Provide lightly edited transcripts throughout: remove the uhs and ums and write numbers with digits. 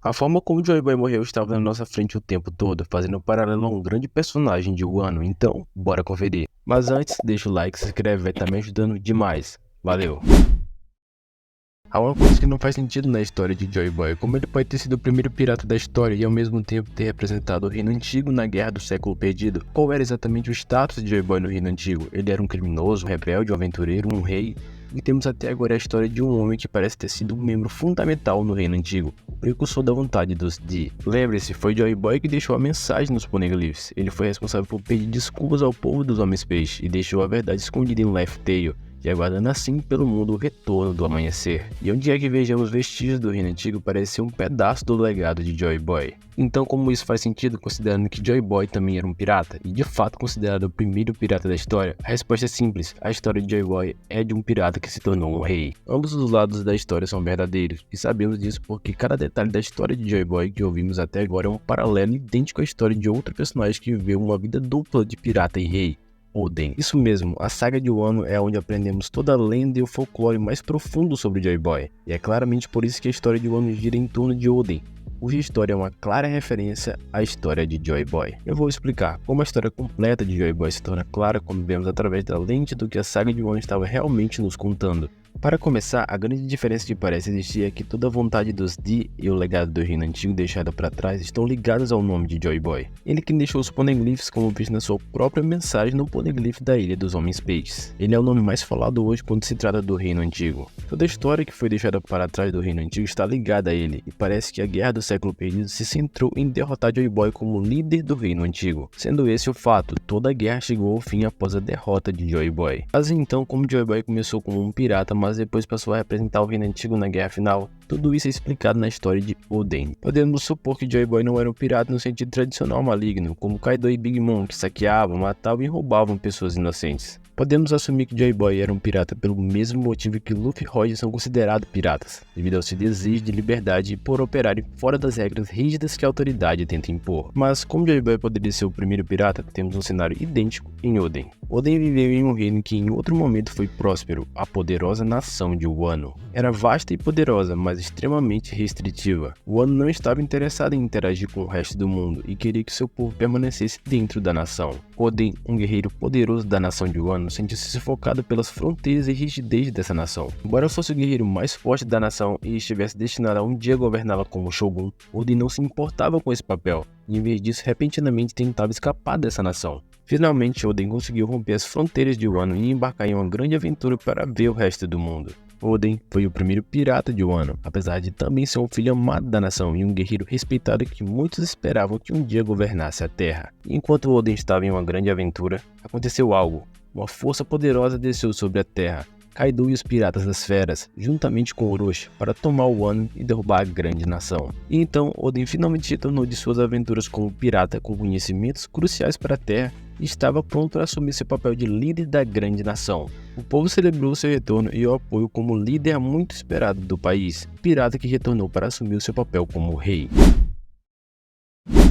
A forma como Joy Boy morreu estava na nossa frente o tempo todo, fazendo um paralelo a um grande personagem de Wano, então bora conferir. Mas antes, deixa o like, se inscreve, vai estar me ajudando demais. Valeu! Há uma coisa que não faz sentido na história de Joy Boy, como ele pode ter sido o primeiro pirata da história e ao mesmo tempo ter representado o reino antigo na Guerra do Século Perdido. Qual era exatamente o status de Joy Boy no reino antigo? Ele era um criminoso, um rebelde, um aventureiro, um rei? E temos até agora a história de um homem que parece ter sido um membro fundamental no reino antigo, o precursor da vontade dos D. Lembre-se, foi Joy Boy que deixou a mensagem nos Poneglyphs. Ele foi responsável por pedir desculpas ao povo dos Homens Peixe e deixou a verdade escondida em Laugh Tale, e aguardando assim pelo mundo o retorno do amanhecer. E onde é que vejamos vestígios do reino antigo parece ser um pedaço do legado de Joy Boy. Então como isso faz sentido considerando que Joy Boy também era um pirata, e de fato considerado o primeiro pirata da história? A resposta é simples, a história de Joy Boy é de um pirata que se tornou um rei. Ambos os lados da história são verdadeiros, e sabemos disso porque cada detalhe da história de Joy Boy que ouvimos até agora é um paralelo idêntico à história de outro personagem que viveu uma vida dupla de pirata e rei. Oden. Isso mesmo, a saga de Wano é onde aprendemos toda a lenda e o folclore mais profundo sobre Joy Boy, e é claramente por isso que a história de Wano gira em torno de Oden, cuja história é uma clara referência à história de Joy Boy. Eu vou explicar como a história completa de Joy Boy se torna clara quando vemos através da lente do que a saga de Wano estava realmente nos contando. Para começar, a grande diferença que parece existir é que toda a vontade dos D e o legado do reino antigo deixado para trás estão ligados ao nome de Joy Boy. Ele que deixou os Poneglyphs como visto na sua própria mensagem no Poneglyph da Ilha dos Homens Peixes. Ele é o nome mais falado hoje quando se trata do reino antigo. Toda a história que foi deixada para trás do reino antigo está ligada a ele, e parece que a Guerra do Século Perdido se centrou em derrotar Joy Boy como líder do reino antigo. Sendo esse o fato, toda a guerra chegou ao fim após a derrota de Joy Boy. Mas então, como Joy Boy começou como um pirata, mas depois passou a representar o reino antigo na guerra final, tudo isso é explicado na história de Oden. Podemos supor que Joy Boy não era um pirata no sentido tradicional maligno, como Kaido e Big Mom, que saqueavam, matavam e roubavam pessoas inocentes. Podemos assumir que Joy Boy era um pirata pelo mesmo motivo que Luffy e Roger são considerados piratas, devido ao seu desejo de liberdade e por operarem fora das regras rígidas que a autoridade tenta impor. Mas como Joy Boy poderia ser o primeiro pirata, temos um cenário idêntico em Oden. Oden viveu em um reino que em outro momento foi próspero, a poderosa nação de Wano. Era vasta e poderosa, mas extremamente restritiva. Wano não estava interessado em interagir com o resto do mundo e queria que seu povo permanecesse dentro da nação. Oden, um guerreiro poderoso da nação de Wano, sentiu-se sufocado pelas fronteiras e rigidez dessa nação. Embora fosse o guerreiro mais forte da nação e estivesse destinado a um dia governá-la como Shogun, Oden não se importava com esse papel, e em vez disso repentinamente tentava escapar dessa nação. Finalmente, Oden conseguiu romper as fronteiras de Wano e embarcar em uma grande aventura para ver o resto do mundo. Oden foi o primeiro pirata de Wano, apesar de também ser um filho amado da nação e um guerreiro respeitado que muitos esperavam que um dia governasse a Terra. E enquanto Oden estava em uma grande aventura, aconteceu algo. Uma força poderosa desceu sobre a Terra, Kaido e os Piratas das Feras, juntamente com Orochi, para tomar o Wano e derrubar a grande nação. E então, Oden finalmente retornou de suas aventuras como pirata com conhecimentos cruciais para a Terra e estava pronto para assumir seu papel de líder da grande nação. O povo celebrou seu retorno e o apoio como líder muito esperado do país, pirata que retornou para assumir o seu papel como rei.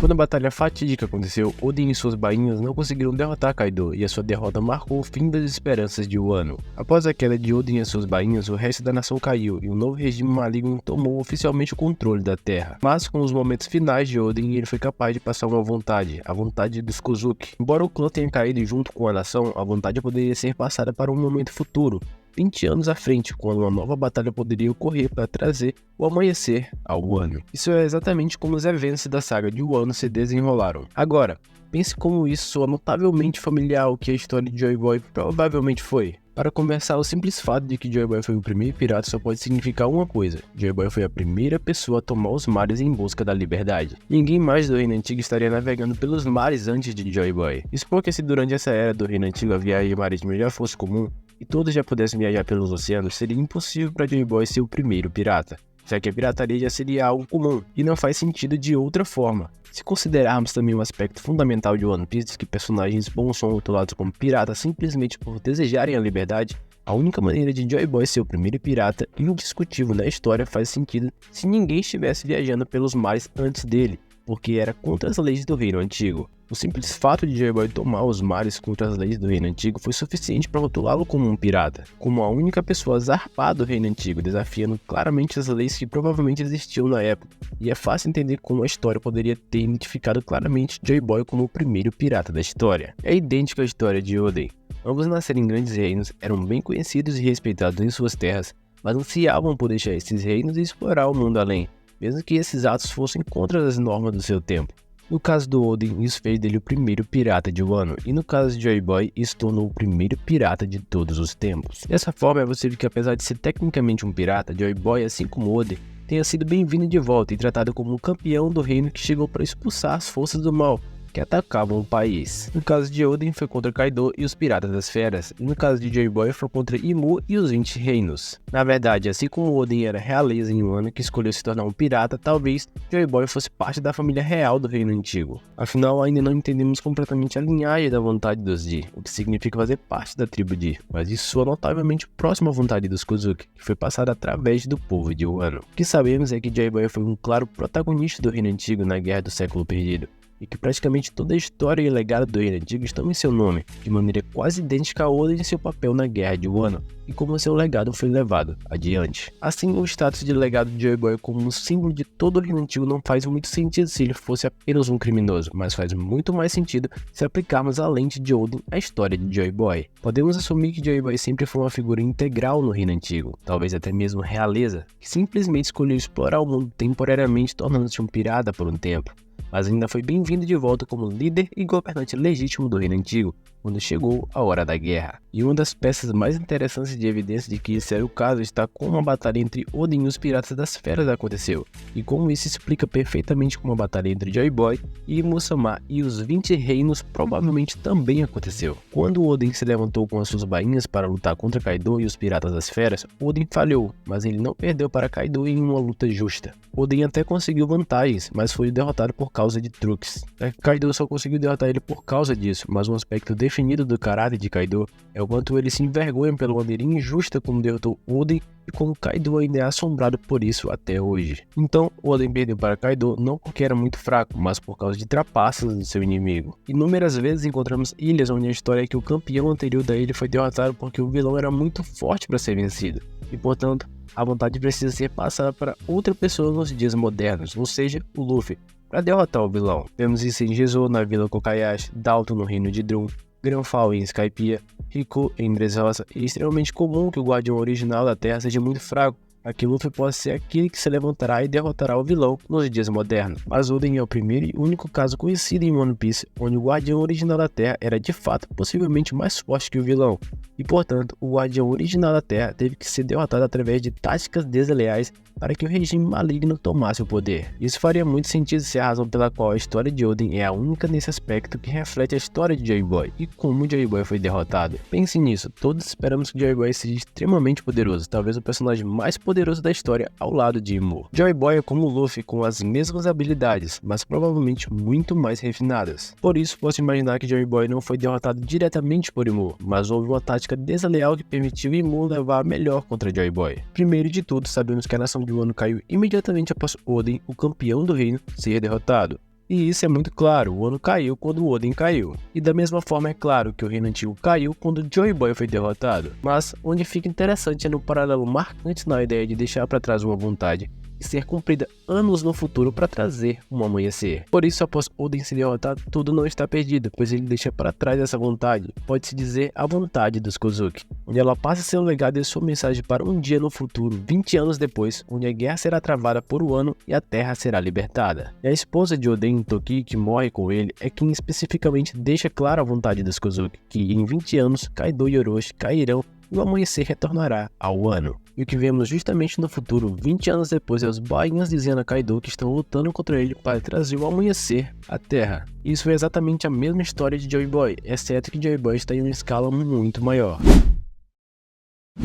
Quando a batalha fatídica aconteceu, Oden e suas bainhas não conseguiram derrotar Kaido, e a sua derrota marcou o fim das esperanças de Wano. Após a queda de Oden e suas bainhas, o resto da nação caiu, e um novo regime maligno tomou oficialmente o controle da Terra. Mas com os momentos finais de Oden, ele foi capaz de passar uma vontade, a vontade dos Kozuki. Embora o clã tenha caído junto com a nação, a vontade poderia ser passada para um momento futuro, 20 anos à frente, quando uma nova batalha poderia ocorrer para trazer o amanhecer ao Wano. Isso é exatamente como os eventos da saga de Wano se desenrolaram. Agora, pense como isso soa notavelmente familiar ao que a história de Joy Boy provavelmente foi. Para começar, o simples fato de que Joy Boy foi o primeiro pirata só pode significar uma coisa: Joy Boy foi a primeira pessoa a tomar os mares em busca da liberdade. Ninguém mais do reino antigo estaria navegando pelos mares antes de Joy Boy. Isso porque se durante essa era do reino antigo a viagem marítima já fosse comum, e todos já pudessem viajar pelos oceanos, seria impossível para Joy Boy ser o primeiro pirata, já que a pirataria já seria algo comum, e não faz sentido de outra forma. Se considerarmos também um aspecto fundamental de One Piece, que personagens bons são rotulados como piratas simplesmente por desejarem a liberdade, a única maneira de Joy Boy ser o primeiro pirata indiscutível na história faz sentido se ninguém estivesse viajando pelos mares antes dele. porque era contra as leis do Reino Antigo. O simples fato de Joy Boy tomar os mares contra as leis do Reino Antigo foi suficiente para rotulá-lo como um pirata, como a única pessoa zarpada do Reino Antigo, desafiando claramente as leis que provavelmente existiam na época. E é fácil entender como a história poderia ter identificado claramente Joy Boy como o primeiro pirata da história. É idêntico à história de Oden. Ambos nasceram em grandes reinos, eram bem conhecidos e respeitados em suas terras, mas ansiavam por deixar esses reinos e explorar o mundo além, mesmo que esses atos fossem contra as normas do seu tempo. No caso do Oden, isso fez dele o primeiro pirata de Wano, e no caso de Joy Boy, isso tornou o primeiro pirata de todos os tempos. Dessa forma, é possível que, apesar de ser tecnicamente um pirata, Joy Boy, assim como Oden, tenha sido bem-vindo de volta e tratado como um campeão do reino que chegou para expulsar as forças do mal que atacavam o país. No caso de Oden, foi contra Kaido e os Piratas das Feras, e no caso de Joy Boy, foi contra Imu e os 20 Reinos. Na verdade, assim como Oden era realeza em Wano que escolheu se tornar um pirata, talvez Joy Boy fosse parte da família real do Reino Antigo. Afinal, ainda não entendemos completamente a linhagem da vontade dos Ji, o que significa fazer parte da tribo Ji, mas isso soa notavelmente próximo à vontade dos Kozuki, que foi passada através do povo de Wano. O que sabemos é que Joy Boy foi um claro protagonista do Reino Antigo na Guerra do Século Perdido, e que praticamente toda a história e legado do Reino Antigo estão em seu nome, de maneira quase idêntica a Oden em seu papel na Guerra de Wano, e como seu legado foi levado adiante. Assim, o status de legado de Joy Boy como um símbolo de todo o Reino Antigo não faz muito sentido se ele fosse apenas um criminoso, mas faz muito mais sentido se aplicarmos a lente de Oden à história de Joy Boy. Podemos assumir que Joy Boy sempre foi uma figura integral no Reino Antigo, talvez até mesmo realeza, que simplesmente escolheu explorar o mundo temporariamente tornando-se um pirata por um tempo, mas ainda foi bem-vindo de volta como líder e governante legítimo do Reino Antigo quando chegou a hora da guerra. E uma das peças mais interessantes de evidência de que esse era o caso está como a batalha entre Oden e os Piratas das Feras aconteceu, e como isso explica perfeitamente como a batalha entre Joy Boy e Musamá e os 20 Reinos provavelmente também aconteceu. Quando Oden se levantou com as suas bainhas para lutar contra Kaido e os Piratas das Feras, Oden falhou, mas ele não perdeu para Kaido em uma luta justa. Oden até conseguiu vantagens, mas foi derrotado por causa de truques. Kaido só conseguiu derrotar ele por causa disso, mas um aspecto definido do caráter de Kaido é o quanto ele se envergonha pela maneira injusta como derrotou Oden e como Kaido ainda é assombrado por isso até hoje. Então, Oden perdeu para Kaido não porque era muito fraco, mas por causa de trapaças do seu inimigo. Inúmeras vezes encontramos ilhas onde a história é que o campeão anterior da ilha foi derrotado porque o vilão era muito forte para ser vencido, e portanto, a vontade precisa ser passada para outra pessoa nos dias modernos, ou seja, o Luffy, para derrotar o vilão. Vemos isso em Gezo na Vila Kokayashi, Dalton no Reino de Drum, Granfal em Skypiea, Riku em Dressrosa. É extremamente comum que o guardião original da Terra seja muito fraco, para que Luffy possa ser aquele que se levantará e derrotará o vilão nos dias modernos. Mas Oden é o primeiro e único caso conhecido em One Piece onde o guardião original da Terra era de fato possivelmente mais forte que o vilão, e portanto o guardião original da Terra teve que ser derrotado através de táticas desleais para que o regime maligno tomasse o poder. Isso faria muito sentido ser a razão pela qual a história de Oden é a única nesse aspecto que reflete a história de Joy Boy e como Joy Boy foi derrotado. Pense nisso, todos esperamos que Joy Boy seja extremamente poderoso, talvez o personagem mais poderoso da história ao lado de Imu. Joy Boy é como o Luffy com as mesmas habilidades, mas provavelmente muito mais refinadas. Por isso, posso imaginar que Joy Boy não foi derrotado diretamente por Imu, mas houve uma tática desleal que permitiu Imu levar a melhor contra Joy Boy. Primeiro de tudo, sabemos que a nação de Wano caiu imediatamente após Oden, o campeão do reino, ser derrotado. E isso é muito claro, o Wano caiu quando o Oden caiu. E da mesma forma é claro que o Reino Antigo caiu quando Joy Boy foi derrotado. Mas onde fica interessante é no paralelo marcante na ideia de deixar para trás uma vontade e ser cumprida anos no futuro para trazer um amanhecer. Por isso, após Oden ser derrotado, tudo não está perdido, pois ele deixa para trás essa vontade, pode-se dizer a vontade dos Kozuki, onde ela passa seu legado e sua mensagem para um dia no futuro, 20 anos depois, onde a guerra será travada por Wano e a terra será libertada. E a esposa de Oden, Toki, que morre com ele, é quem especificamente deixa clara a vontade dos Kozuki, que em 20 anos, Kaido e Orochi cairão e o amanhecer retornará ao Wano. E o que vemos justamente no futuro, 20 anos depois, é os bainhas dizendo a Kaido que estão lutando contra ele para trazer o amanhecer à Terra. Isso é exatamente a mesma história de Joy Boy, exceto que Joy Boy está em uma escala muito maior.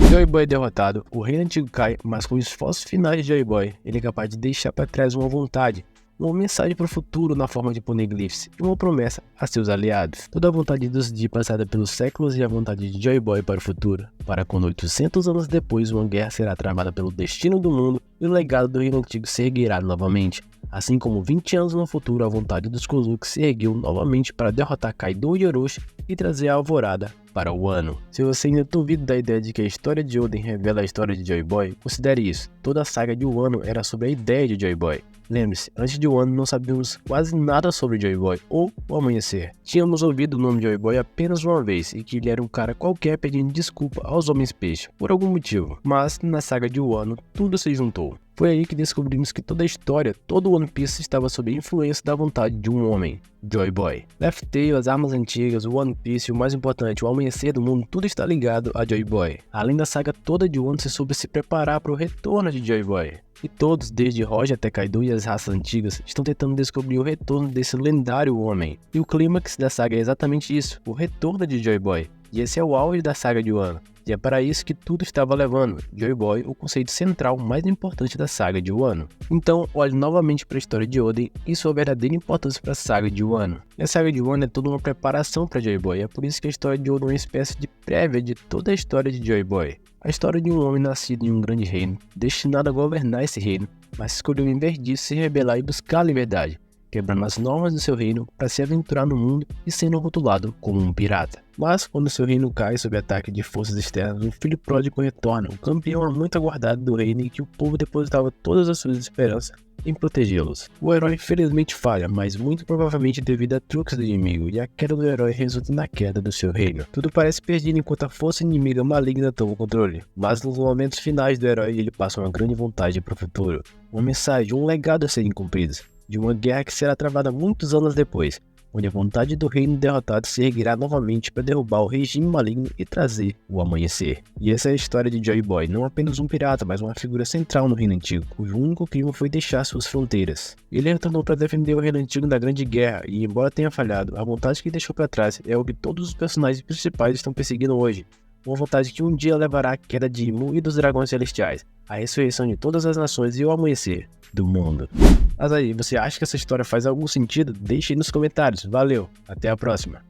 Joy Boy é derrotado, o Reino Antigo cai, mas com os esforços finais de Joy Boy, ele é capaz de deixar para trás uma vontade, uma mensagem para o futuro na forma de poneglyphs e uma promessa a seus aliados. Toda a vontade dos Di passada pelos séculos e a vontade de Joy Boy para o futuro, para quando 800 anos depois uma guerra será tramada pelo destino do mundo e o legado do reino antigo se erguerá novamente. Assim como 20 anos no futuro, a vontade dos Kozuki se ergueu novamente para derrotar Kaido e Orochi e trazer a alvorada para o Wano. Se você ainda duvida da ideia de que a história de Oden revela a história de Joy Boy, considere isso. Toda a saga de Wano era sobre a ideia de Joy Boy. Lembre-se, antes de Wano não sabíamos quase nada sobre Joy Boy ou o Amanhecer. Tínhamos ouvido o nome Joy Boy apenas uma vez e que ele era um cara qualquer pedindo desculpa aos Homens Peixe, por algum motivo. Mas na saga de Wano, tudo se juntou. Foi aí que descobrimos que toda a história, todo o One Piece estava sob a influência da vontade de um homem, Joy Boy. Laugh Tale, as armas antigas, o One Piece e o mais importante, o amanhecer do mundo, tudo está ligado a Joy Boy. Além da saga toda de Wano, se soube se preparar para o retorno de Joy Boy. E todos, desde Roger até Kaido e as raças antigas, estão tentando descobrir o retorno desse lendário homem. E o clímax da saga é exatamente isso, o retorno de Joy Boy. E esse é o auge da saga de Wano. E é para isso que tudo estava levando, Joy Boy, o conceito central mais importante da saga de Wano. Então, olhe novamente para a história de Oden e sua verdadeira importância para a saga de Wano. E a saga de Wano é toda uma preparação para Joy Boy, é por isso que a história de Oden é uma espécie de prévia de toda a história de Joy Boy. A história de um homem nascido em um grande reino, destinado a governar esse reino, mas escolheu em vez disso se rebelar e buscar a liberdade, quebrando as normas do seu reino para se aventurar no mundo e sendo rotulado como um pirata. Mas quando seu reino cai sob ataque de forças externas, o filho pródigo retorna, o campeão muito aguardado do reino e que o povo depositava todas as suas esperanças em protegê-los. O herói infelizmente falha, mas muito provavelmente devido a truques do inimigo, e a queda do herói resulta na queda do seu reino. Tudo parece perdido enquanto a força inimiga maligna toma o controle, mas nos momentos finais do herói ele passa uma grande vontade para o futuro, uma mensagem, um legado a serem cumpridos, de uma guerra que será travada muitos anos depois, onde a vontade do reino derrotado se erguerá novamente para derrubar o regime maligno e trazer o amanhecer. E essa é a história de Joy Boy, não apenas um pirata, mas uma figura central no reino antigo, cujo único crime foi deixar suas fronteiras. Ele retornou para defender o reino antigo da Grande Guerra e, embora tenha falhado, a vontade que deixou para trás é o que todos os personagens principais estão perseguindo hoje. Uma vontade que um dia levará à queda de Imu e dos dragões celestiais, a ressurreição de todas as nações e o amanhecer do mundo. Mas aí, você acha que essa história faz algum sentido? Deixe aí nos comentários. Valeu, até a próxima.